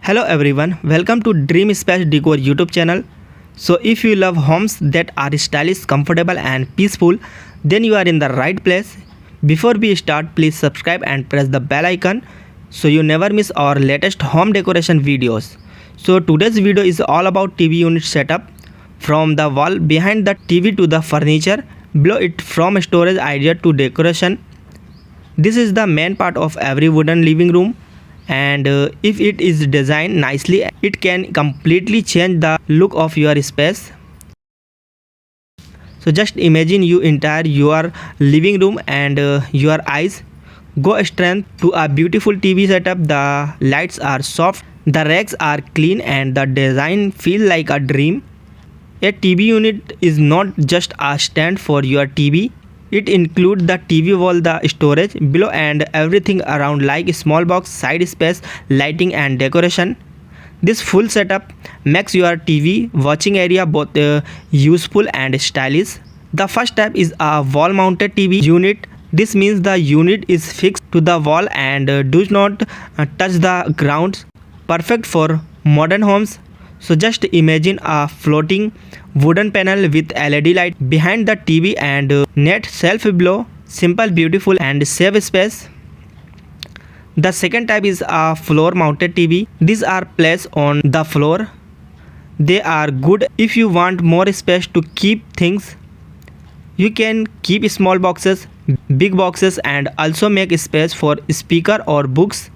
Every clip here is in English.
Hello everyone, welcome to DreamSpace Decor YouTube channel. So if you love homes that are stylish, comfortable and peaceful, then you are in the right place. Before we start, please subscribe and press the bell icon so you never miss our latest home decoration videos. So today's video is all about TV unit setup, from the wall behind the TV to the furniture below it, from storage idea to decoration. This is the main part of every wooden living room, and if it is designed nicely, it can completely change the look of your space. So just imagine you entire your living room and your eyes go straight to a beautiful TV setup. The lights are soft, the racks are clean and the design feel like a dream. A TV unit is not just a stand for your TV. It includes the TV wall, the storage below and everything around, like small box, side space, lighting and decoration. This full setup makes your TV watching area both useful and stylish. The first step is a wall mounted TV unit. This means the unit is fixed to the wall and does not touch the ground. Perfect for modern homes. So just imagine a floating wooden panel with LED light behind the TV and net shelf below. Simple, beautiful and save space. The second type is a floor mounted TV. These are placed on the floor. They are good if you want more space to keep things. You can keep small boxes, big boxes and also make space for speaker or books.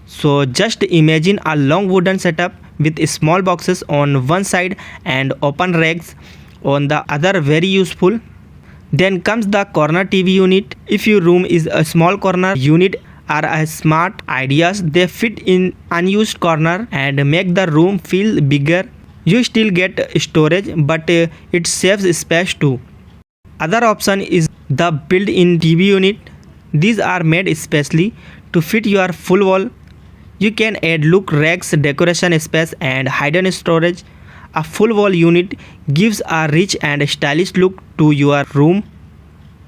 So just imagine a long wooden setup with small boxes on one side and open racks on the other, very useful. Then comes the corner TV unit. If your room is a small, corner unit are a smart ideas. They fit in unused corner and make the room feel bigger. You still get storage, but it saves space too. Other option is the built-in TV unit. These are made especially to fit your full wall. You can add look racks, decoration space and hidden storage. A full wall unit gives a rich and stylish look to your room.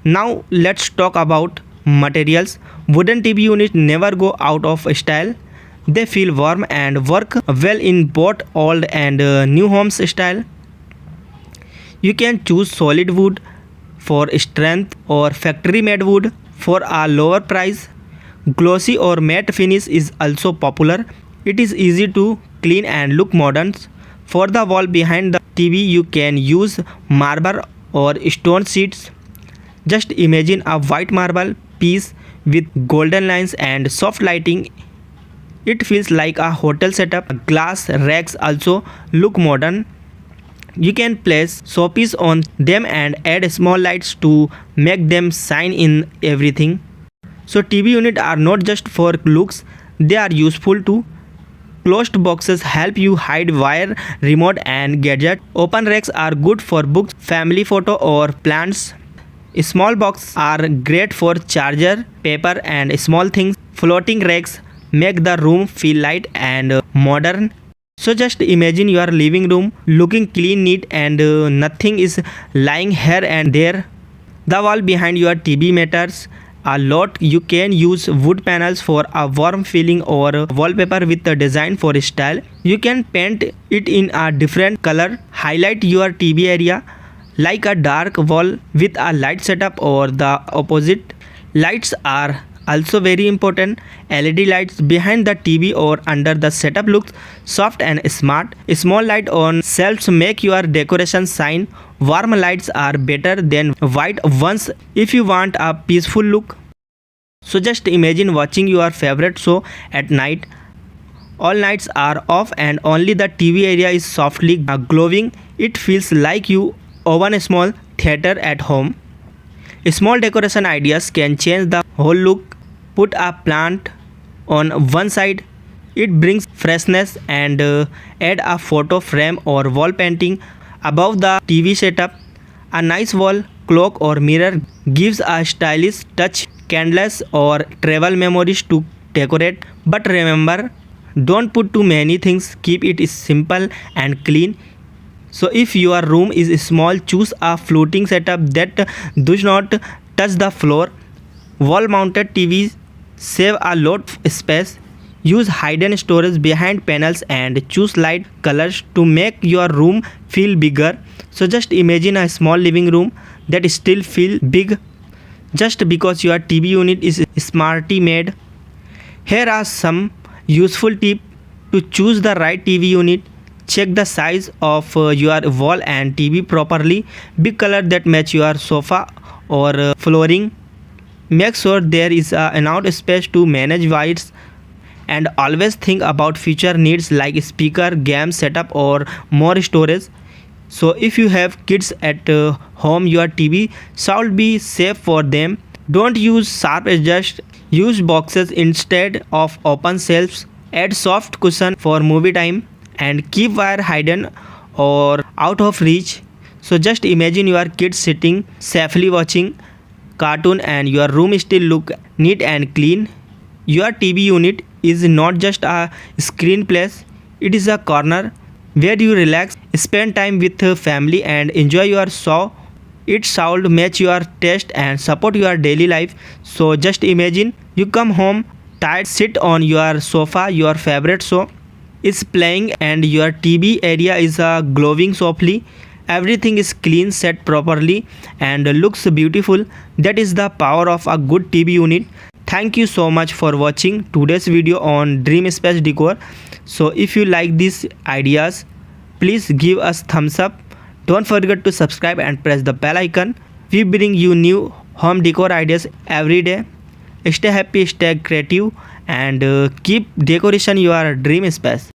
Now let's talk about materials. Wooden TV units never go out of style. They feel warm and work well in both old and new homes style. You can choose solid wood for strength or factory made wood for a lower price. Glossy or matte finish is also popular. It is easy to clean and look modern. For the wall behind the TV, you can use marble or stone sheets. Just imagine a white marble piece with golden lines and soft lighting. It feels like a hotel setup. Glass racks also look modern. You can place showpiece on them and add small lights to make them shine in everything. So TV units are not just for looks, they are useful too. Closed boxes help you hide wire, remote and gadget. Open racks are good for books, family photo or plants. Small boxes are great for charger, paper and small things. Floating racks make the room feel light and modern. So just imagine your living room looking clean, neat and nothing is lying here and there. The wall behind your TV matters a lot. You can use wood panels for a warm feeling or wallpaper with a design for style. You can paint it in a different color, highlight your TV area like a dark wall with a light setup or the opposite. Lights are also very important. LED lights behind the TV or under the setup looks soft and smart. A small light on shelves make your decoration shine. Warm lights are better than white ones if you want a peaceful look. So just imagine watching your favorite show at night. All lights are off and only the TV area is softly glowing. It feels like you own a small theater at home. Small decoration ideas can change the whole look. Put a plant on one side. It brings freshness and add a photo frame or wall painting above the TV setup. A nice wall clock or mirror gives a stylish touch. Candles or travel memories to decorate. But remember, don't put too many things. Keep it simple and clean. So if your room is small, choose a floating setup that does not touch the floor. Wall mounted TVs save a lot of space. Use hidden storage behind panels and choose light colors to make your room feel bigger. So just imagine a small living room that still feel big just because your TV unit is smartly made. Here are some useful tips to choose the right TV unit. Check the size of your wall and TV properly. Big color that match your sofa or flooring. Make sure there is enough space to manage wires, and always think about future needs like speaker, game setup or more storage. So if you have kids at home, your TV should be safe for them. Don't use sharp edges, use boxes instead of open shelves. Add soft cushion for movie time and keep wire hidden or out of reach. So just imagine your kids sitting safely watching cartoon and your room still look neat and clean. Your TV unit is not just a screen place, it is a corner where you relax, spend time with family and enjoy your show. It should match your taste and support your daily life. So just imagine you come home tired, sit on your sofa, your favorite show is playing and your TV area is glowing softly. Everything is clean, set properly and looks beautiful. That is the power of a good TV unit. Thank you so much for watching today's video on DreamSpace Decor. So if you like these ideas, please give us thumbs up. Don't forget to subscribe and press the bell icon. We bring you new home decor ideas every day. Stay happy, stay creative and keep decoration your dream space.